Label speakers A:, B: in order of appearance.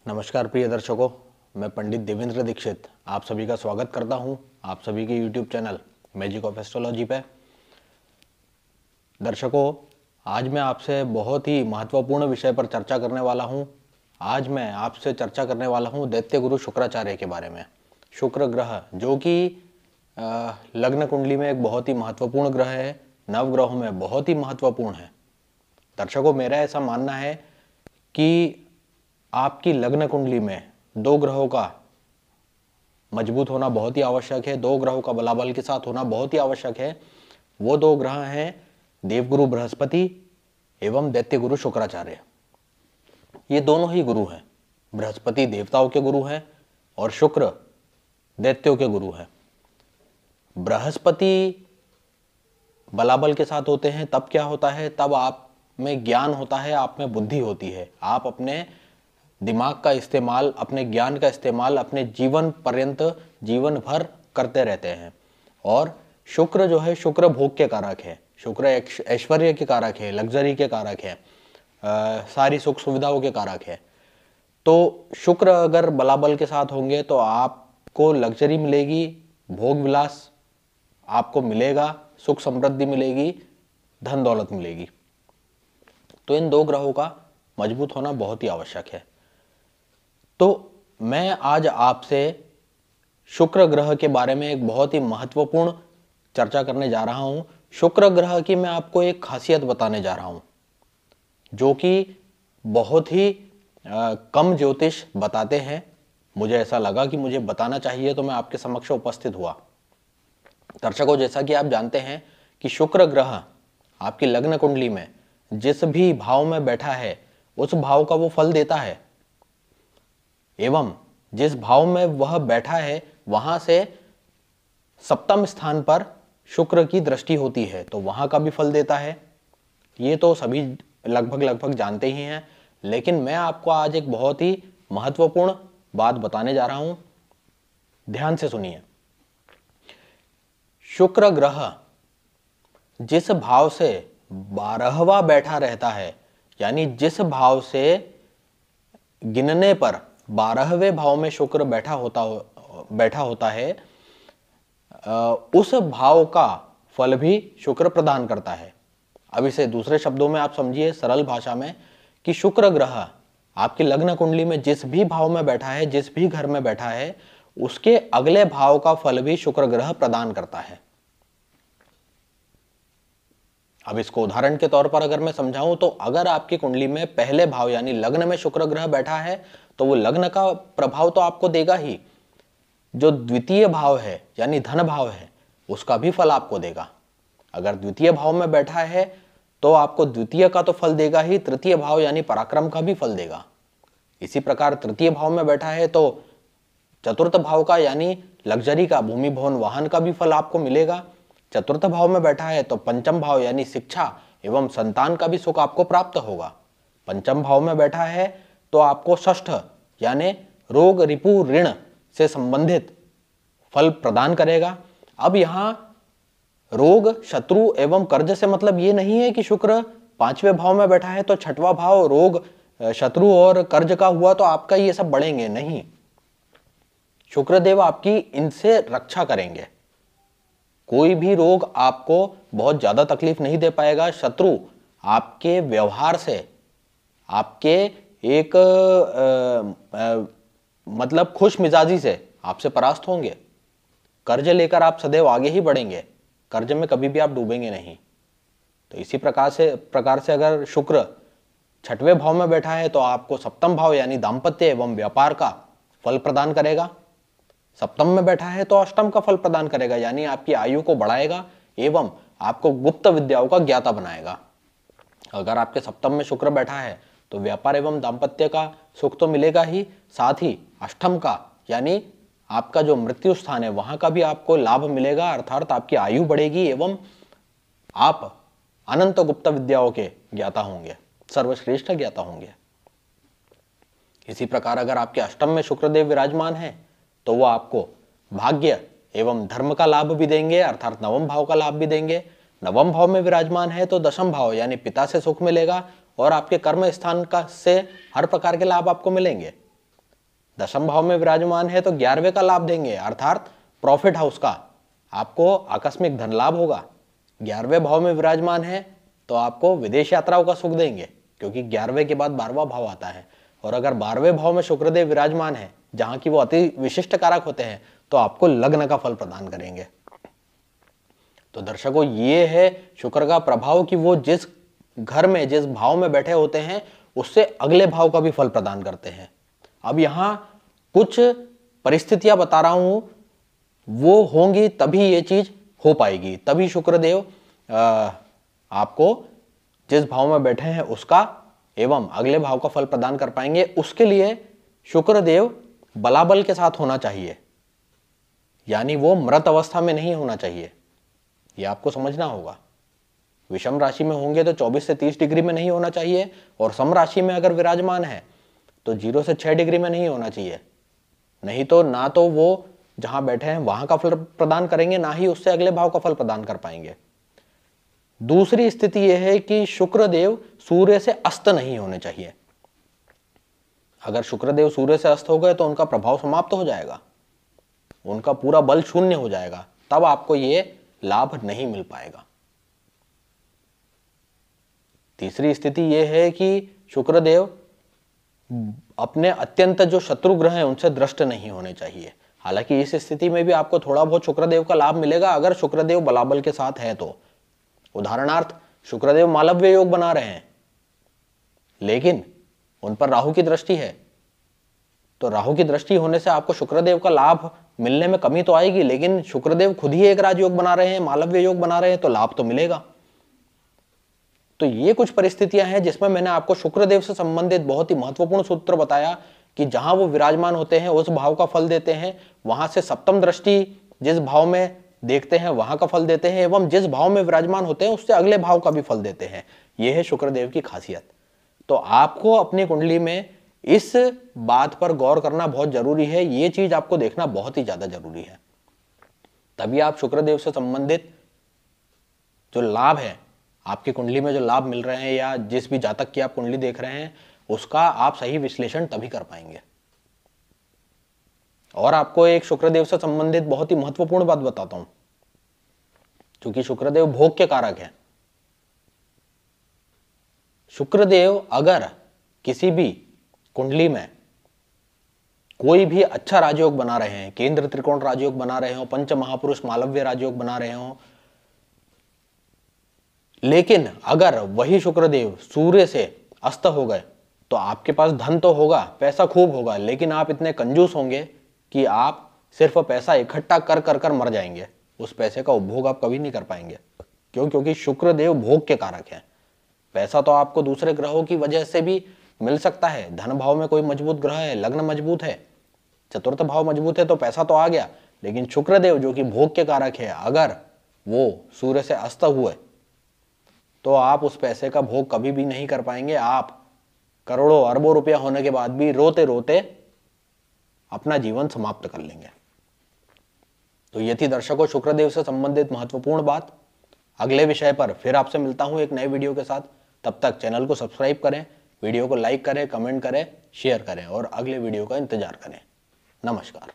A: नमस्कार प्रिय दर्शकों, मैं पंडित देवेंद्र दीक्षित आप सभी का स्वागत करता हूं आप सभी के YouTube channel magic of astrology पे। दर्शकों, आज मैं आपसे बहुत ही महत्वपूर्ण विषय पर चर्चा करने वाला हूं। आज मैं आपसे चर्चा करने वाला हूं दैत्य गुरु शुक्राचार्य के बारे में। शुक्र ग्रह जो कि लग्न कुंडली में एक बहुत ही महत्वपूर्ण ग्रह है, नवग्रहों में बहुत ही महत्वपूर्ण है। दर्शकों, मेरा ऐसा मानना है कि आपकी लग्न कुंडली में दो ग्रहों का मजबूत होना बहुत ही आवश्यक है, दो ग्रहों का बलाबल के साथ होना बहुत ही आवश्यक है। वो दो ग्रह हैं देवगुरु बृहस्पति एवं दैत्य गुरु शुक्राचार्य। ये दोनों ही गुरु हैं। बृहस्पति देवताओं के गुरु हैं और शुक्र दैत्यों के गुरु हैं। बृहस्पति बलाबल के साथ होते हैं तब क्या होता है, तब आप में ज्ञान होता है, आप में बुद्धि होती है, आप अपने दिमाग का इस्तेमाल, अपने ज्ञान का इस्तेमाल अपने जीवन पर्यंत, जीवन भर करते रहते हैं। और शुक्र जो है, शुक्र भोग के कारक है, शुक्र ऐश्वर्य के कारक है, लग्जरी के कारक है, सारी सुख सुविधाओं के कारक है। तो शुक्र अगर बलाबल के साथ होंगे तो आपको लग्जरी मिलेगी, भोग विलास आपको मिलेगा, सुख समृद्धि मिलेगी, धन दौलत मिलेगी। तो इन दो ग्रहों का मजबूत होना बहुत ही आवश्यक है। तो मैं आज आपसे शुक्र ग्रह के बारे में एक बहुत ही महत्वपूर्ण चर्चा करने जा रहा हूं। शुक्र ग्रह की मैं आपको एक खासियत बताने जा रहा हूं जो कि बहुत ही कम ज्योतिष बताते हैं। मुझे ऐसा लगा कि मुझे बताना चाहिए तो मैं आपके समक्ष उपस्थित हुआ। दर्शकों, जैसा कि आप जानते हैं कि शुक्र ग्रह आपकी लग्न कुंडली में जिस भी भाव में बैठा है उस भाव का वो फल देता है, एवं जिस भाव में वह बैठा है वहां से सप्तम स्थान पर शुक्र की दृष्टि होती है तो वहां का भी फल देता है। ये तो सभी लगभग जानते ही हैं, लेकिन मैं आपको आज एक बहुत ही महत्वपूर्ण बात बताने जा रहा हूं। ध्यान से सुनिए। शुक्र ग्रह जिस भाव से 12वां बैठा रहता है, यानी जिस भाव से गिनने पर 12वें भाव में शुक्र बैठा होता है, उस भाव का फल भी शुक्र प्रदान करता है। अब इसे दूसरे शब्दों में आप समझिए, सरल भाषा में, कि शुक्र ग्रह आपकी लग्न कुंडली में जिस भी भाव में बैठा है, जिस भी घर में बैठा है, उसके अगले भाव का फल भी शुक्र ग्रह प्रदान करता है। अब इसको उदाहरण के तौर पर अगर मैं समझाऊं तो अगर आपकी कुंडली में पहले भाव यानी लग्न में शुक्र ग्रह बैठा है तो वो लग्न का प्रभाव तो आपको देगा ही, जो द्वितीय भाव है यानी धन भाव है उसका भी फल आपको देगा। अगर द्वितीय भाव में बैठा है तो आपको द्वितीय का तो फल देगा ही, तृतीय भाव यानी पराक्रम का भी फल देगा। इसी प्रकार तृतीय भाव में बैठा है तो चतुर्थ भाव का यानी लग्जरी का, भूमि भवन वाहन का भी फल आपको मिलेगा। चतुर्थ भाव में बैठा है तो पंचम भाव यानी शिक्षा एवं संतान का भी सुख आपको प्राप्त होगा। पंचम भाव में बैठा है तो आपको षष्ठ यानी रोग रिपु ऋण से संबंधित फल प्रदान करेगा। अब यहां रोग, शत्रु एवं कर्ज से मतलब ये नहीं है कि शुक्र 5वें भाव में बैठा है तो 6वां भाव रोग, शत्रु और कर्ज का हुआ तो आपका ये सब बढ़ेंगे, नहीं। शुक्रदेव आपकी इनसे रक्षा करेंगे। कोई भी रोग आपको बहुत ज्यादा तकलीफ नहीं दे पाएगा। शत्रु आपके व्यवहार से, आपके एक मतलब खुश मिजाजी से आपसे परास्त होंगे। कर्ज लेकर आप सदैव आगे ही बढ़ेंगे, कर्ज में कभी भी आप डूबेंगे नहीं। तो इसी प्रकार से अगर शुक्र 6वें भाव में बैठा है तो आपको सप्तम भाव यानी दाम्पत्य एवं व्यापार का फल प्रदान करेगा। सप्तम में बैठा है तो अष्टम का फल प्रदान करेगा, यानी आपकी आयु को बढ़ाएगा एवं आपको गुप्त विद्याओं का ज्ञाता बनाएगा। अगर आपके सप्तम में शुक्र बैठा है तो व्यापार एवं दाम्पत्य का सुख तो मिलेगा ही, साथ ही अष्टम का यानी आपका जो मृत्यु स्थान है वहां का भी आपको लाभ मिलेगा, अर्थात आपकी आयु बढ़ेगी एवं आप अनंत गुप्त विद्याओं के ज्ञाता होंगे, सर्वश्रेष्ठ ज्ञाता होंगे। इसी प्रकार अगर आपके अष्टम में शुक्रदेव विराजमान है तो वो आपको भाग्य एवं धर्म का लाभ भी देंगे, अर्थात नवम भाव का लाभ भी देंगे। नवम भाव में विराजमान है तो दशम भाव यानी पिता से सुख मिलेगा और आपके कर्म स्थान का से हर प्रकार के लाभ आपको मिलेंगे। दशम भाव में विराजमान है तो 11वें का लाभ देंगे, अर्थात प्रॉफिट हाउस का, आपको आकस्मिक धन लाभ होगा। 11वें भाव में विराजमान है तो आपको विदेश यात्राओं का सुख देंगे, क्योंकि 11वें के बाद 12वां भाव आता है। और अगर 12वें भाव में शुक्रदेव विराजमान है, जहां की वो अति विशिष्ट कारक होते हैं, तो आपको लग्न का फल प्रदान करेंगे। तो दर्शकों, ये है शुक्र का प्रभाव कि वो जिस घर में, जिस भाव में बैठे होते हैं, उससे अगले भाव का भी फल प्रदान करते हैं। अब यहां कुछ परिस्थितियां बता रहा हूं, वो होंगी तभी ये चीज हो पाएगी, तभी शुक्रदेव आपको जिस भाव में बैठे हैं उसका एवं अगले भाव का फल प्रदान कर पाएंगे। उसके लिए शुक्रदेव बलाबल के साथ होना चाहिए, यानी वो मृत अवस्था में नहीं होना चाहिए, ये आपको समझना होगा। विषम राशि में होंगे तो 24 से 30 डिग्री में नहीं होना चाहिए, और सम राशि में अगर विराजमान है तो 0 से 6 डिग्री में नहीं होना चाहिए। नहीं तो ना तो वो जहां बैठे हैं वहां का फल प्रदान करेंगे, ना ही उससे अगले भाव का फल प्रदान कर पाएंगे। दूसरी स्थिति यह है कि शुक्रदेव सूर्य से अस्त नहीं होने चाहिए। अगर शुक्रदेव सूर्य से अस्त हो गए तो उनका प्रभाव समाप्त हो जाएगा, उनका पूरा बल शून्य हो जाएगा, तब आपको ये लाभ नहीं मिल पाएगा। तीसरी स्थिति यह है कि शुक्रदेव अपने अत्यंत जो शत्रु ग्रह हैं उनसे दृष्ट नहीं होने चाहिए। हालांकि इस स्थिति में भी आपको थोड़ा बहुत शुक्रदेव का लाभ मिलेगा, अगर शुक्रदेव बलाबल के साथ है तो। उदाहरणार्थ, शुक्रदेव मालव्य योग बना रहे हैं, लेकिन उन पर राहु की दृष्टि है, तो राहु की दृष्टि होने से आपको शुक्रदेव का लाभ मिलने में कमी तो आएगी, लेकिन शुक्रदेव खुद ही एक राजयोग बना रहे हैं, मालव्य योग बना रहे हैं, तो लाभ तो मिलेगा। तो ये कुछ परिस्थितियां हैं जिसमें मैंने आपको शुक्रदेव से संबंधित बहुत ही महत्वपूर्ण सूत्र बताया कि जहां वो विराजमान होते हैं उस भाव का फल देते हैं, वहां से सप्तम दृष्टि जिस भाव में देखते हैं वहां का फल देते हैं, एवं जिस भाव में विराजमान होते हैं उससे अगले भाव का भी फल देते हैं। यह है शुक्रदेव की खासियत। तो आपको अपनी कुंडली में इस बात पर गौर करना बहुत जरूरी है, ये चीज आपको देखना बहुत ही ज्यादा जरूरी है, तभी आप शुक्रदेव से संबंधित जो लाभ है, आपकी कुंडली में जो लाभ मिल रहे हैं, या जिस भी जातक की आप कुंडली देख रहे हैं, उसका आप सही विश्लेषण तभी कर पाएंगे। और आपको एक शुक्रदेव से संबंधित बहुत ही महत्वपूर्ण बात बताता हूं, क्योंकि शुक्रदेव भोग के कारक है। शुक्रदेव अगर किसी भी कुंडली में कोई भी अच्छा राजयोग बना रहे हैं, केंद्र त्रिकोण राजयोग बना रहे हो, पंच महापुरुष मालव्य राजयोग बना रहे हो, लेकिन अगर वही शुक्रदेव सूर्य से अस्त हो गए तो आपके पास धन तो होगा, पैसा खूब होगा, लेकिन आप इतने कंजूस होंगे कि आप सिर्फ पैसा इकट्ठा कर कर कर मर जाएंगे, उस पैसे का उपभोग आप कभी नहीं कर पाएंगे। क्यों? क्योंकि शुक्रदेव भोग के कारक हैं। पैसा तो आपको दूसरे ग्रहों की वजह से भी मिल सकता है, धन भाव में कोई मजबूत ग्रह है, लग्न मजबूत है, चतुर्थ भाव मजबूत है, तो पैसा तो आ गया, लेकिन शुक्रदेव जो कि भोग के कारक है, अगर वो सूर्य से अस्त हुए तो आप उस पैसे का भोग कभी भी नहीं कर पाएंगे। आप करोड़ों अरबों रुपया होने के बाद भी रोते रोते अपना जीवन समाप्त कर लेंगे। तो ये थी दर्शकों शुक्रदेव से संबंधित महत्वपूर्ण बात। अगले विषय पर फिर आपसे मिलता हूं एक नए वीडियो के साथ। तब तक चैनल को सब्सक्राइब करें, वीडियो को लाइक करें, कमेंट करें, शेयर करें और अगले वीडियो का इंतजार करें। नमस्कार।